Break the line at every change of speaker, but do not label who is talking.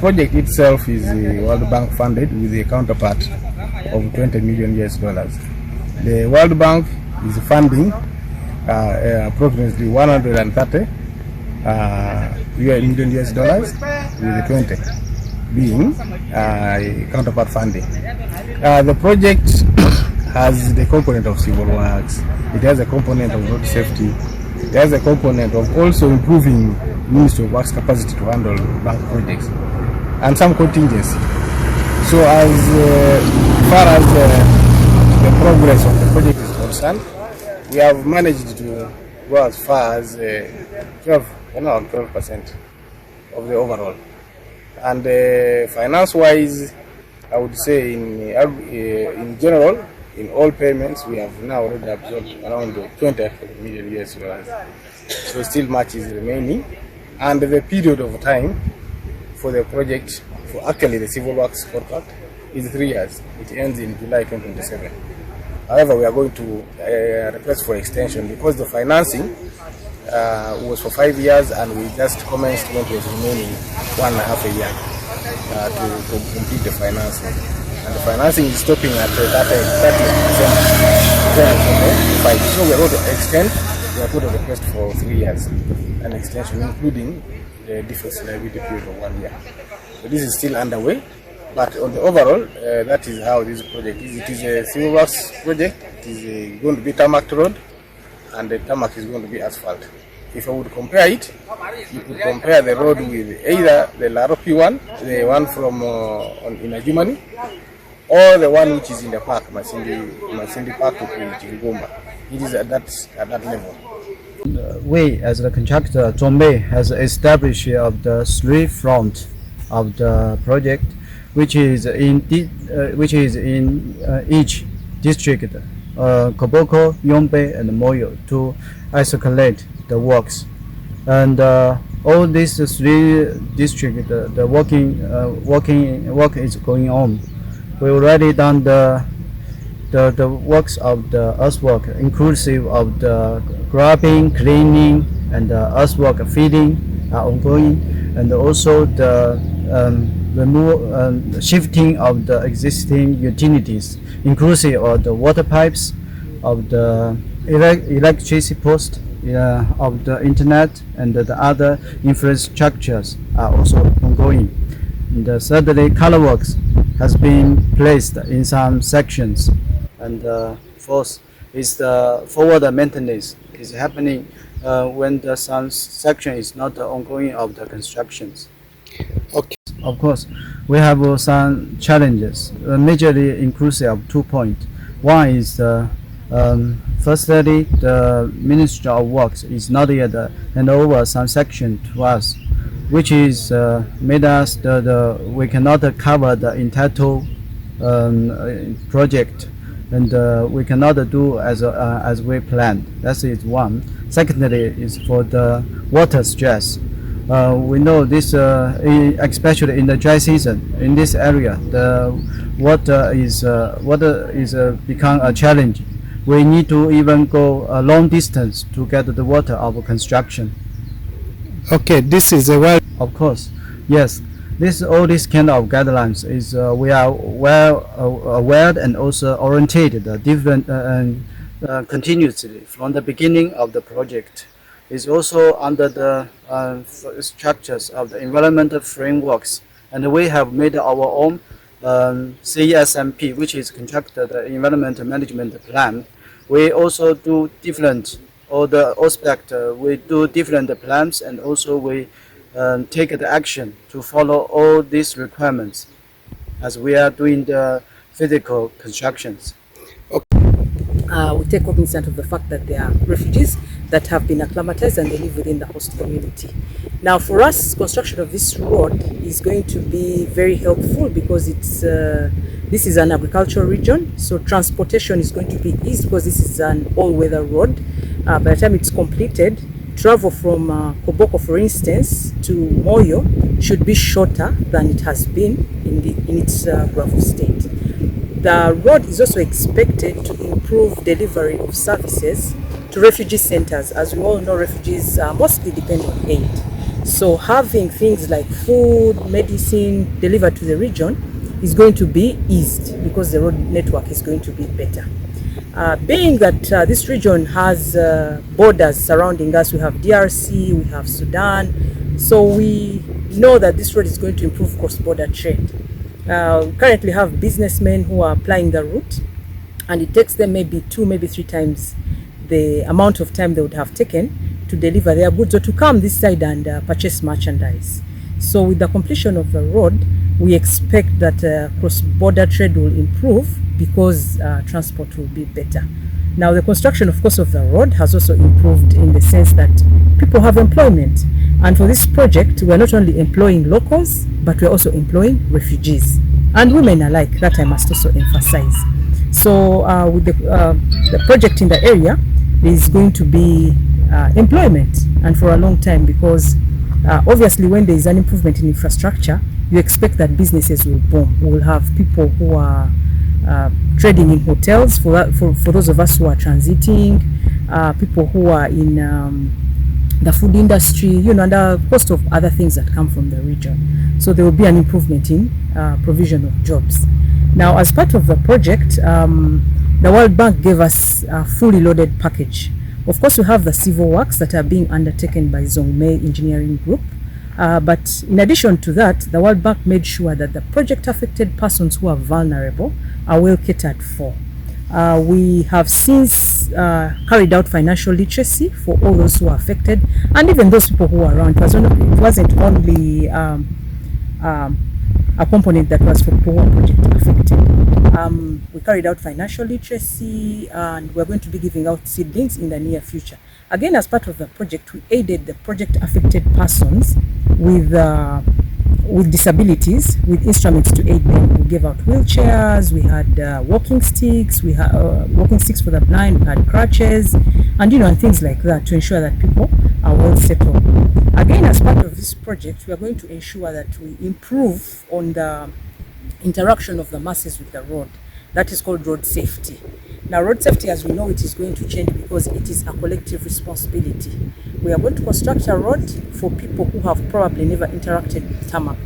Project itself is World Bank funded with a counterpart of 20 million US dollars. The World Bank is funding approximately 130 million US dollars, with 20 being counterpart funding. The project has the component of civil works, it has a component of road safety, it has a component of also improving Ministry of Works capacity to handle bank projects, and some contingency. So as far as the progress of the project is concerned, we have managed to go as far as 12% of the overall. And finance-wise, I would say in general, in all payments, we have now already absorbed around 20 million US dollars. So still much is remaining. And the period of time for the project, for actually the civil works contract, is 3 years. It ends in July 2027. However, we are going to request for extension because the financing was for 5 years, and we just commenced when it was remaining 1.5 years to complete the financing. And the financing is stopping at 30%. So we are going to extend. We are going to request for 3 years an extension, including the deferred liability period of 1 year. So this is still underway. But on the overall, that is how this project is. It is a civil works project. It is going to be tarmac road, and the tarmac is going to be asphalt. If I would compare it, you could compare the road with either the Laropi one, the one from in Germany, or the one which is in the park, Masindi Park to Chingoma. It is at that level.
We, as the contractor, Zhongmei has established the 3 front of the project, which is in each district, Koboko-Yumbe-Moyo, to isolate the works. And all these 3 districts, the work is going on. We already done the works of the earthwork, inclusive of the grubbing, cleaning, and the earthwork feeding are ongoing, and also the shifting of the existing utilities, inclusive of the water pipes, of the electricity post, of the internet, and the other infrastructures are also ongoing. And thirdly, color works has been placed in some sections, and fourth is the forward maintenance is happening when some section is not ongoing of the constructions.
Okay.
Of course, we have some challenges, majorly inclusive of 2 points. One is firstly, the Ministry of Works is not yet hand over some section to us, which is made us we cannot cover the entire project, and we cannot do as we planned. That is one. Secondly, is for the water stress. We know this, especially in the dry season, in this area, the water is become a challenge. We need to even go a long distance to get the water of construction.
Okay, this is a well.
Of course, yes. All these kind of guidelines is we are well aware and also oriented different continuously from the beginning of the project. Is also under the structures of the environmental frameworks, and we have made our own CSMP, which is contractor the environmental management plan. We also do different aspect. We do different plans, and also we take the action to follow all these requirements as we are doing the physical constructions.
We take cognizance of the fact that there are refugees that have been acclimatized and they live within the host community. Now, for us, construction of this road is going to be very helpful because this is an agricultural region, so transportation is going to be easy because this is an all-weather road. By the time it's completed, travel from Koboko, for instance, to Moyo should be shorter than it has been in its gravel state. The road is also expected to improve delivery of services to refugee centers. As we all know, refugees mostly depend on aid. So having things like food, medicine delivered to the region is going to be eased because the road network is going to be better. Being that this region has borders surrounding us, we have DRC, we have Sudan, so we know that this road is going to improve cross-border trade. We currently have businessmen who are applying the route, and it takes them maybe 2, maybe 3 times the amount of time they would have taken to deliver their goods or to come this side and purchase merchandise. So with the completion of the road, we expect that cross-border trade will improve because transport will be better. Now, the construction, of course, of the road has also improved in the sense that people have employment. And for this project, we are not only employing locals, but we are also employing refugees and women alike. That I must also emphasize. So with the project in the area, there is going to be employment, and for a long time, because obviously when there is an improvement in infrastructure, you expect that businesses will boom. We will have people who are trading in hotels, for those of us who are transiting, people who are in the food industry, and a host of other things that come from the region. So there will be an improvement in provision of jobs. Now, as part of the project, the World Bank gave us a fully loaded package. Of course, we have the civil works that are being undertaken by Zhongmei Engineering Group. But in addition to that, the World Bank made sure that the project-affected persons who are vulnerable are well catered for. We have since carried out financial literacy for all those who are affected, and even those people who are around. It wasn't only a component that was for people who are project affected. We carried out financial literacy, and we're going to be giving out seedlings in the near future. Again, as part of the project, we aided the project affected persons with disabilities, with instruments to aid them. We gave out wheelchairs, we had walking sticks, we had walking sticks for the blind, we had crutches, and and things like that, to ensure that people are well settled. Again, as part of this project, we are going to ensure that we improve on the interaction of the masses with the road. That is called road safety. Now, road safety, as we know, it is going to change because it is a collective responsibility. We are going to construct a road for people who have probably never interacted with tarmac